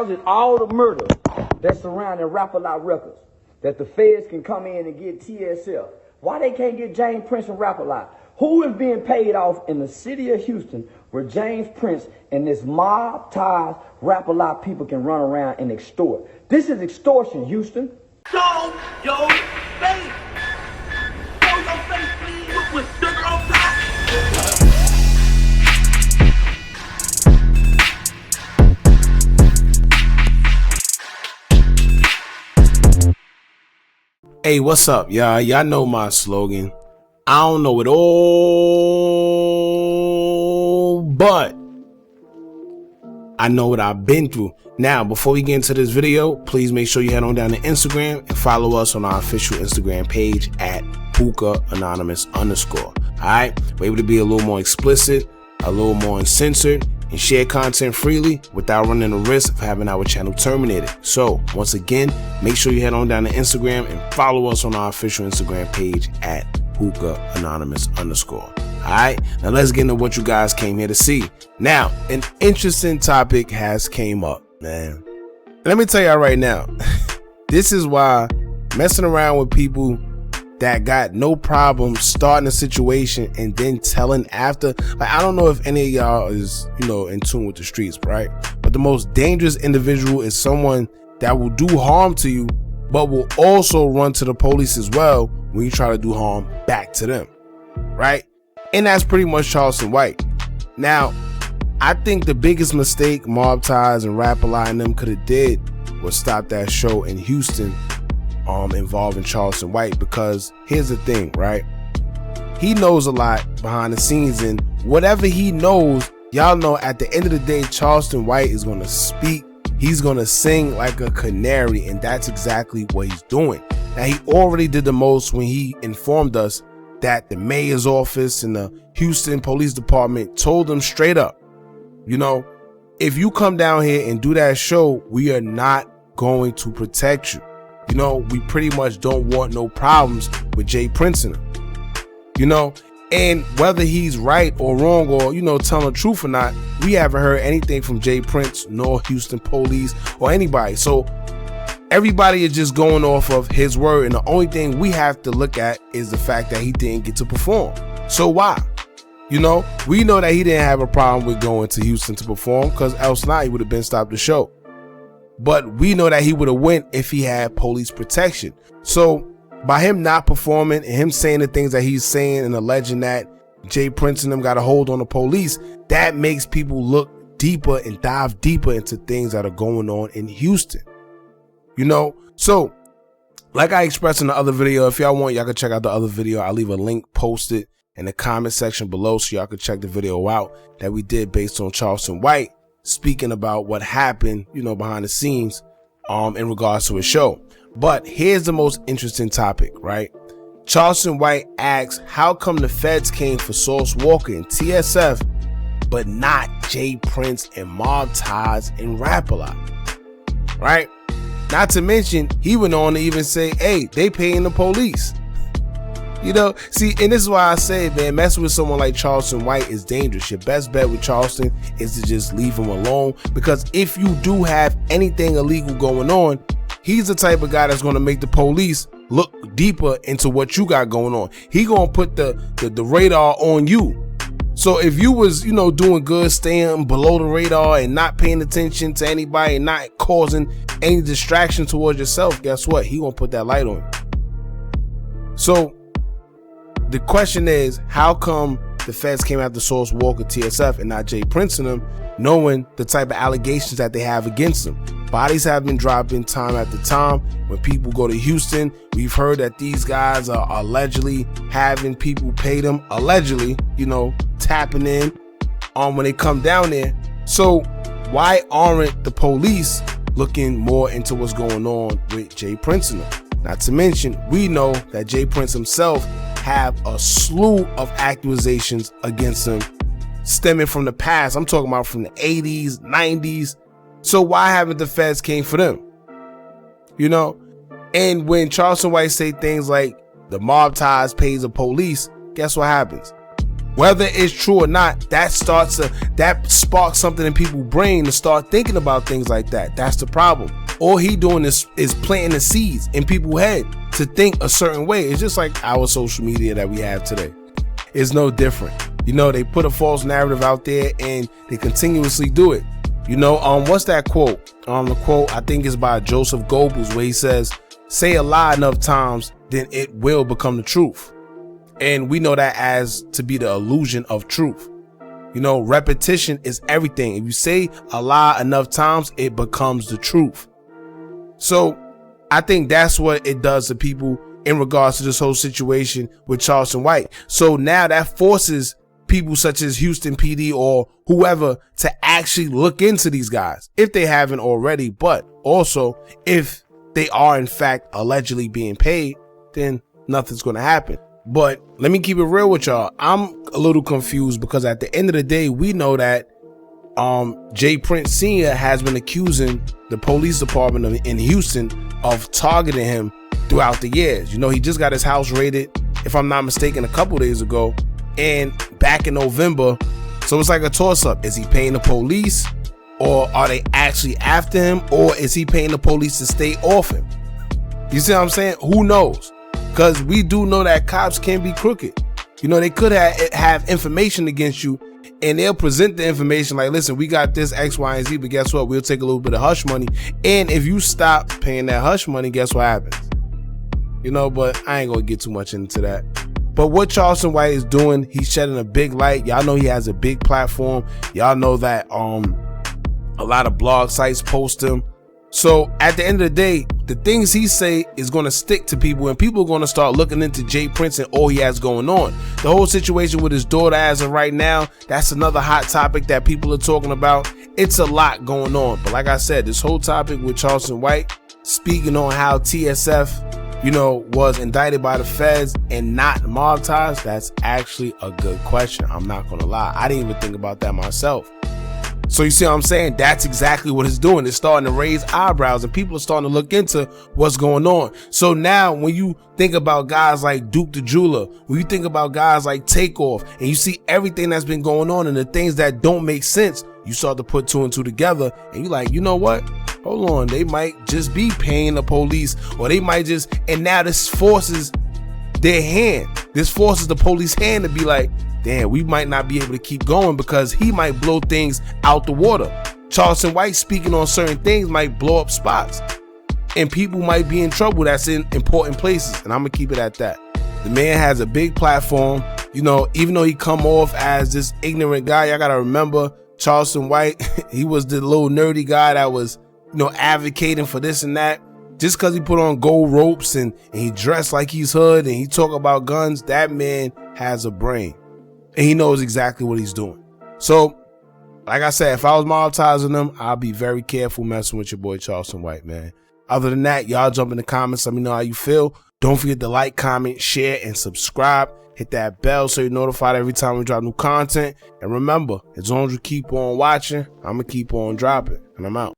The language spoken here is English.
causes all the murder that's surrounding Rap-A-Lot Records, that the feds can come in and get TSF. Why they can't get James Prince and Rap-A-Lot? Who is being paid off in the city of Houston where James Prince and this mob-ties Rap-A-Lot people can run around and extort? This is extortion, Houston. Show your face. Show your face, please, with sugar on top. Hey, what's up, y'all? Y'all know my slogan. I don't know it all, but I know what I've been through. Now, before we get into this video, please make sure you head on down to Instagram and follow us on our official Instagram page at hookahanonymous_. Alright, we're able to be a little more explicit, a little more uncensored, and share content freely without running the risk of having our channel terminated. So once again, make sure you head on down to Instagram and follow us on our official Instagram page at hookahanonymous_. Alright, now let's get into what you guys came here to see. Now, an interesting topic has came up, man. Let me tell y'all right now, this is why messing around with people that got no problem starting a situation and then telling after, like, I don't know if any of y'all is, in tune with the streets, right? But the most dangerous individual is someone that will do harm to you, but will also run to the police as well when you try to do harm back to them, right? And that's pretty much Charleston White. Now, I think the biggest mistake Mob Ties and Rap-A-Lot and them could have did was stop that show in Houston involving Charleston White, because here's the thing, right? He knows a lot behind the scenes, and whatever he knows, y'all know at the end of the day, Charleston White is going to speak. He's going to sing like a canary, and that's exactly what he's doing. Now, he already did the most when he informed us that the mayor's office and the Houston Police Department told him straight up, if you come down here and do that show, we are not going to protect you. We pretty much don't want no problems with Jay Prince and him. And whether he's right or wrong or, telling the truth or not, we haven't heard anything from Jay Prince nor Houston police or anybody. So everybody is just going off of his word. And the only thing we have to look at is the fact that he didn't get to perform. So why? We know that he didn't have a problem with going to Houston to perform, because else not, he would have been stopped the show. But we know that he would have went if he had police protection. So by him not performing and him saying the things that he's saying and alleging that Jay Prince and them got a hold on the police, that makes people look deeper and dive deeper into things that are going on in Houston. So like I expressed in the other video, if y'all want, y'all can check out the other video. I'll leave a link posted in the comment section below so y'all can check the video out that we did based on Charleston White speaking about what happened, behind the scenes, in regards to his show. But here's the most interesting topic, right? Charleston White asks, how come the feds came for Sauce Walka and TSF, but not Jay Prince and Mob Ties and Rap-A-Lot, right? Not to mention, he went on to even say, hey, they paying the police. See, and this is why I say, man, messing with someone like Charleston White is dangerous. Your best bet with Charleston is to just leave him alone, because if you do have anything illegal going on, he's the type of guy that's going to make the police look deeper into what you got going on. He going to put the radar on you. So if you was, doing good, staying below the radar and not paying attention to anybody and not causing any distraction towards yourself, guess what? He going to put that light on you. So the question is, how come the feds came after Sauce Walka, TSF, and not Jay Prince and them, knowing the type of allegations that they have against them? Bodies have been dropping time after time. When people go to Houston, we've heard that these guys are allegedly having people pay them, allegedly, tapping in on when they come down there. So why aren't the police looking more into what's going on with Jay Prince and them? Not to mention, we know that Jay Prince himself have a slew of accusations against him stemming from the past. I'm talking about from the 80s, 90s. So why haven't the feds came for them? And when Charleston White say things like the Mob Ties pays the police, guess what happens? Whether it's true or not, that sparks something in people's brain to start thinking about things like that. That's the problem. All he doing is planting the seeds in people's head to think a certain way. It's just like our social media that we have today. It's no different. You know, they put a false narrative out there and they continuously do it. You know, what's that quote? The quote, I think, is by Joseph Goebbels, where he says, say a lie enough times, then it will become the truth. And we know that as to be the illusion of truth. You know, repetition is everything. If you say a lie enough times, it becomes the truth. So I think that's what it does to people in regards to this whole situation with Charleston White. So now that forces people such as Houston PD or whoever to actually look into these guys if they haven't already. But also, if they are in fact allegedly being paid, then nothing's going to happen. But let me keep it real with y'all. I'm a little confused because at the end of the day, we know that Jay Prince Sr. has been accusing the police department in Houston of targeting him throughout the years. You know, he just got his house raided, if I'm not mistaken, a couple days ago and back in November. So it's like a toss-up. Is he paying the police, or are they actually after him, or is he paying the police to stay off him? You see what I'm saying? Who knows? Because we do know that cops can be crooked. You know, they could have information against you and they'll present the information like, listen, we got this X, Y, and Z, but guess what? We'll take a little bit of hush money. And if you stop paying that hush money, guess what happens? You know, but I ain't gonna get too much into that. But what Charleston White is doing, he's shedding a big light. Y'all know he has a big platform. Y'all know that a lot of blog sites post him. So at the end of the day, the things he say is going to stick to people, and people are going to start looking into Jay Prince and all he has going on. The whole situation with his daughter as of right now, that's another hot topic that people are talking about. It's a lot going on. But like I said, this whole topic with Charleston White, speaking on how TSF, you know, was indicted by the feds and not mob ties, that's actually a good question. I'm not going to lie. I didn't even think about that myself. So you see what I'm saying? That's exactly what it's doing. It's starting to raise eyebrows and people are starting to look into what's going on. So now when you think about guys like Duke the Jeweler, when you think about guys like Takeoff, and you see everything that's been going on and the things that don't make sense, you start to put two and two together and you're like, you know what? Hold on. They might just be paying the police, or they might just, and now this forces their hand. This forces the police hand to be like, damn, we might not be able to keep going because he might blow things out the water. Charleston White speaking on certain things might blow up spots, and people might be in trouble that's in important places. And I'm gonna keep it at that. The man has a big platform. You know, even though he come off as this ignorant guy, y'all gotta remember Charleston White, he was the little nerdy guy that was, you know, advocating for this and that. Just because he put on gold ropes and he dressed like he's hood and he talk about guns, that man has a brain. And he knows exactly what he's doing. So, like I said, if I was monetizing them, I'd be very careful messing with your boy Charleston White, man. Other than that, y'all jump in the comments. Let me know how you feel. Don't forget to like, comment, share, and subscribe. Hit that bell so you're notified every time we drop new content. And remember, as long as you keep on watching, I'm going to keep on dropping. And I'm out.